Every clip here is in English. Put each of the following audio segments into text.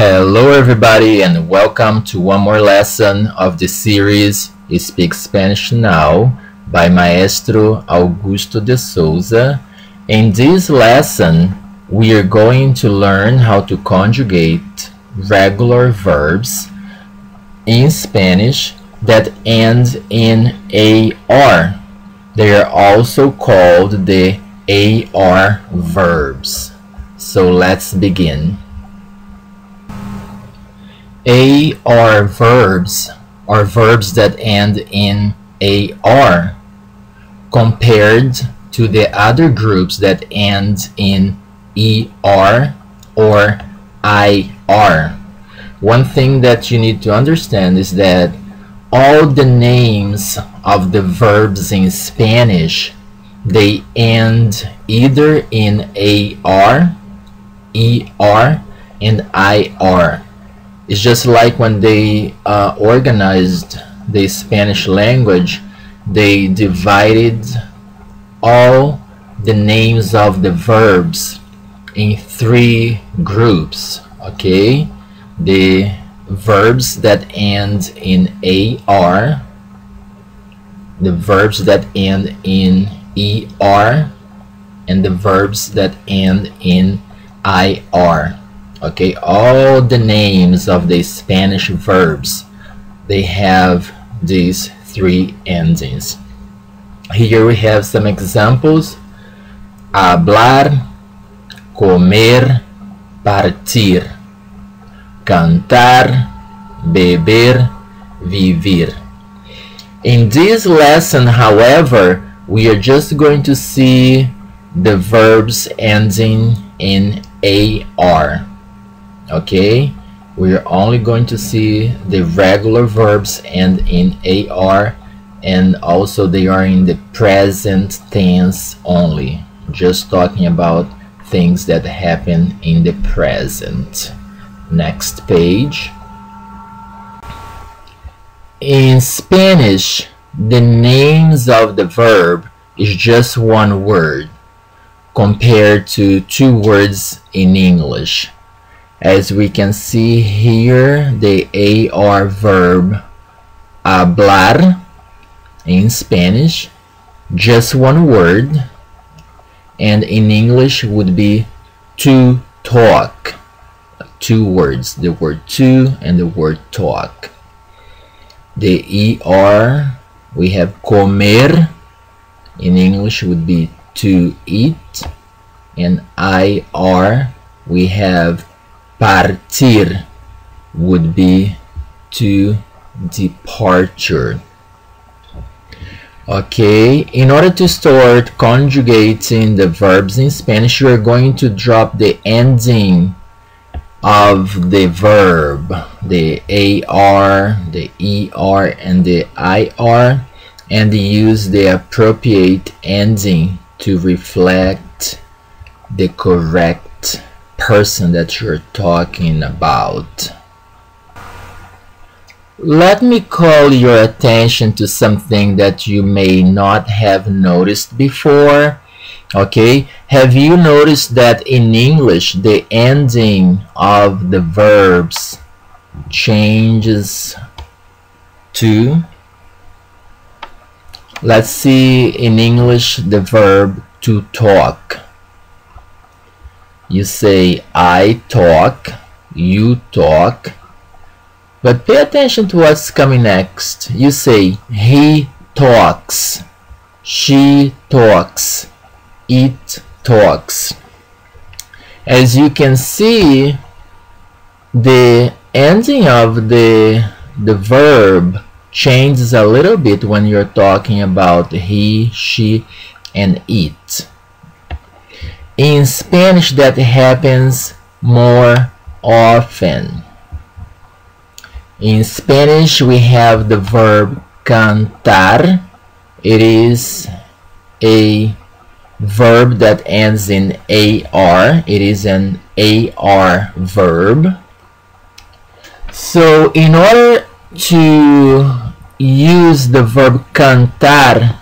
Hello everybody and welcome to one more lesson of the series Speak Spanish Now by Maestro Augusto de Souza. In this lesson, we are going to learn how to conjugate regular verbs in Spanish that end in AR. They are also called the AR verbs. So let's begin. AR verbs are verbs that end in AR compared to the other groups that end in ER or IR. One thing that you need to understand is that all the names of the verbs in Spanish, they end either in AR, ER, and IR. It's just like when they organized the Spanish language, they divided all the names of the verbs in three groups, okay? The verbs that end in AR, the verbs that end in ER, and the verbs that end in IR. Okay, all the names of the Spanish verbs, they have these three endings. Here we have some examples: hablar, comer, partir, cantar, beber, vivir. In this lesson, however, we are just going to see the verbs ending in AR. Okay, we are only going to see the regular verbs end in AR, and also they are in the present tense only, just talking about things that happen in the present. Next page. In Spanish, the names of the verb is just one word compared to two words in English. As we can see here, the AR verb hablar in Spanish, just one word, and in English would be to talk. Two words, the word to and the word talk. The ER, we have comer, in English would be to eat, and IR, we have partir, would be to departure. Okay, in order to start conjugating the verbs in Spanish, you are going to drop the ending of the verb, the AR, the ER, and the IR, and use the appropriate ending to reflect the correct person that you're talking about. Let me call your attention to something that you may not have noticed before. Okay, have you noticed that in English the ending of the verbs changes to? Let's see in English the verb to talk. You say I talk, you talk, but pay attention to what's coming next. You say he talks, she talks, it talks. As you can see, the ending of the verb changes a little bit when you're talking about he, she, and it. In Spanish, that happens more often. In Spanish, we have the verb cantar. It is a verb that ends in AR. It is an AR verb. So in order to use the verb cantar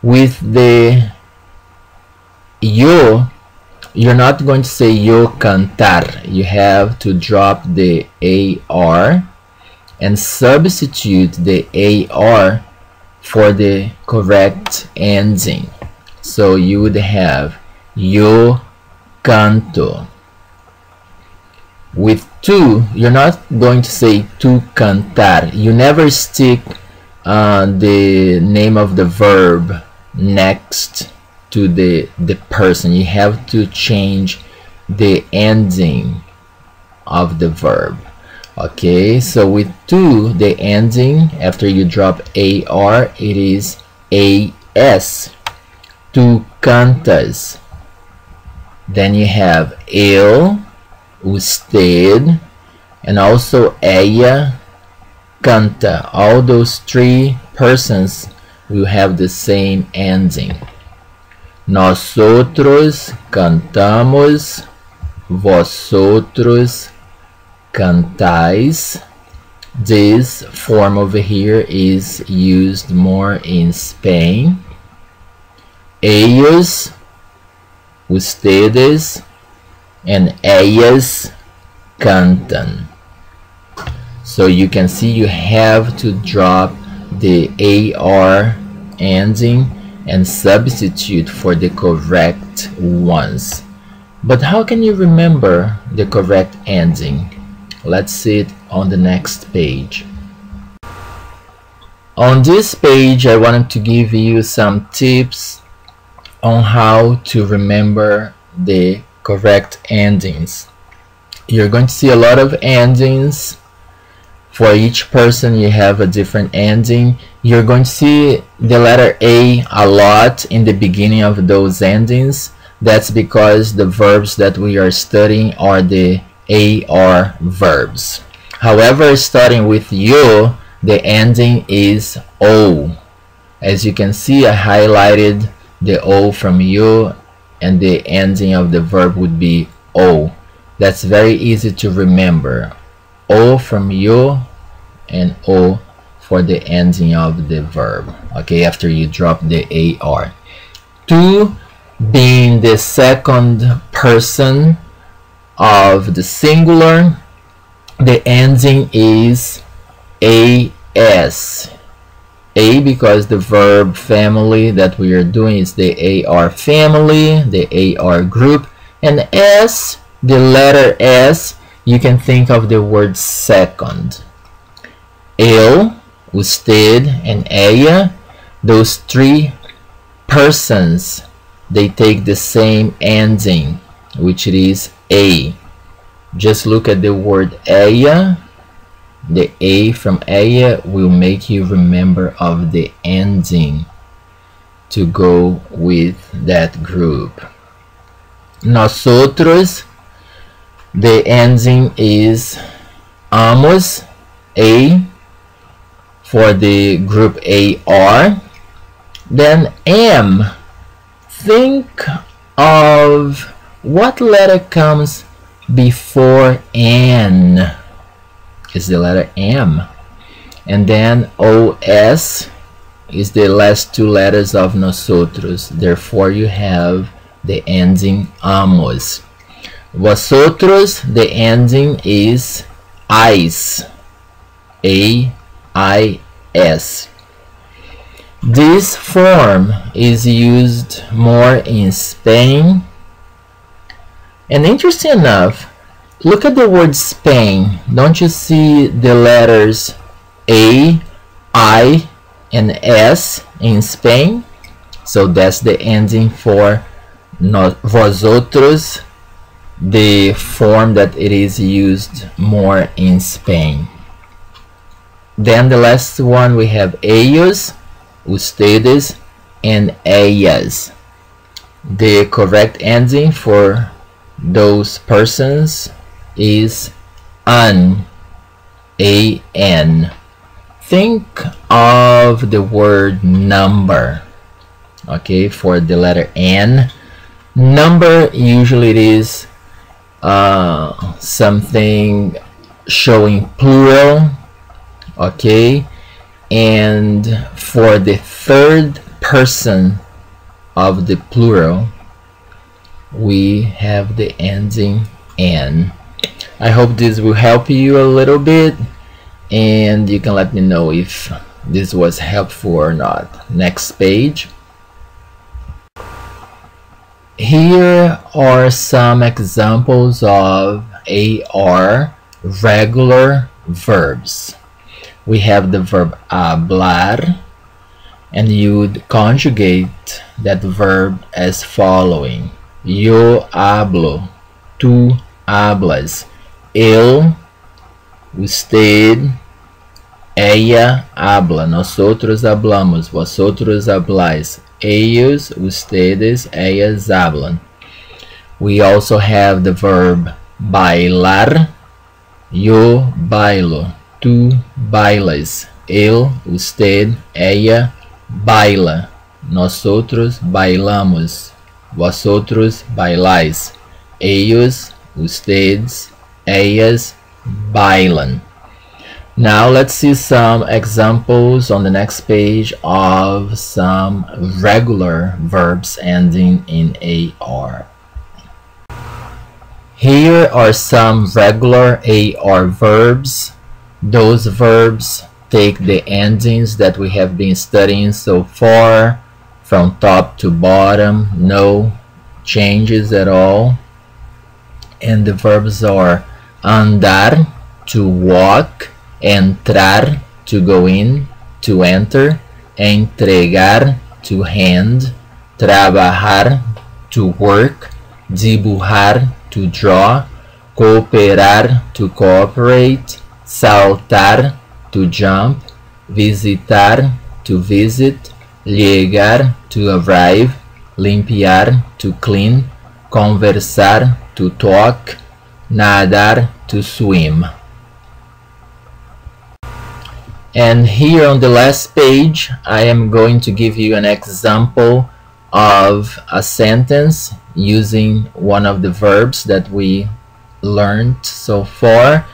with the yo, you're not going to say yo cantar. You have to drop the AR and substitute the AR for the correct ending. So you would have yo canto. With tu, you're not going to say tu cantar. You never stick the name of the verb next to the person. You have to change the ending of the verb. Okay, so with tu, the ending after you drop AR, it is AS. Tu cantas. Then you have eu, usted, and also ella canta. All those three persons will have the same ending. Nosotros cantamos, vosotros cantáis. This form over here is used more in Spain. Ellos, ustedes, and ellas cantan. So you can see you have to drop the AR ending and substitute for the correct ones. But how can you remember the correct ending? Let's see it on the next page. On this page, I wanted to give you some tips on how to remember the correct endings. You're going to see a lot of endings. For each person you have a different ending. You're going to see the letter A lot in the beginning of those endings. That's because the verbs that we are studying are the AR verbs. However, starting with you, the ending is O. As you can see, I highlighted the O from you, and the ending of the verb would be O. That's very easy to remember. O from you and O for the ending of the verb. Okay, after you drop the AR. Tu being the second person of the singular, the ending is AS. A because the verb family that we are doing is the AR family, the AR group, and S, the letter S, you can think of the word second. Eu, usted, and ella, those three persons, they take the same ending, which it is A. Just look at the word ella. The A from ella will make you remember of the ending to go with that group. Nosotros, the ending is amos, A, for the group AR. Then M, think of what letter comes before N. Is the letter M. And then OS is the last two letters of nosotros. Therefore, you have the ending amos. Vosotros, the ending is AIS. A-I-S. This form is used more in Spain. And interesting enough, look at the word Spain. Don't you see the letters A, I, and S in Spain? So that's the ending for vosotros, the form that it is used more in Spain. Then the last one we have ellos, ustedes, and ellas. The correct ending for those persons is an, A-N. Think of the word number, okay, for the letter N. Number, usually it is something showing plural, okay, and for the third person of the plural, we have the ending N. I hope this will help you a little bit, and you can let me know if this was helpful or not. Next page. Here are some examples of AR regular verbs. We have the verb hablar, and you would conjugate that verb as following: yo hablo, tú hablas, él, usted, ella habla, nosotros hablamos, vosotros habláis, ellos, ustedes, ellas hablan. We also have the verb bailar, yo bailo, tú bailas, él, usted, ella baila, nosotros bailamos, vosotros bailais, ellos, ustedes, ellas bailan. Now let's see some examples on the next page of some regular verbs ending in AR. Here are some regular AR verbs. Those verbs take the endings that we have been studying so far, from top to bottom, no changes at all. And the verbs are andar, to walk, entrar, to go in, to enter, entregar, to hand, trabajar, to work, dibujar, to draw, cooperar, to cooperate, saltar, to jump, visitar, to visit, llegar, to arrive, limpiar, to clean, conversar, to talk, nadar, to swim. And here on the last page, I am going to give you an example of a sentence using one of the verbs that we learned so far.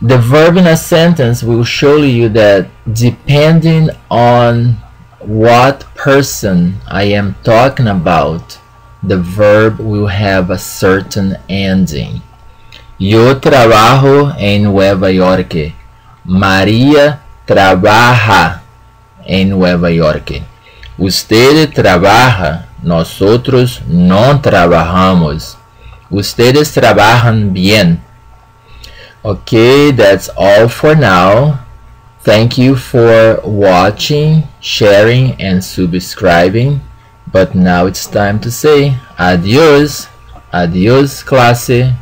The verb in a sentence will show you that depending on what person I am talking about, the verb will have a certain ending. Yo trabajo en Nueva York. María trabaja en Nueva York. Usted trabaja. Nosotros no trabajamos. Ustedes trabajan bien. Okay, that's all for now. Thank you for watching, sharing, and subscribing. But now it's time to say adios. Adios, clase.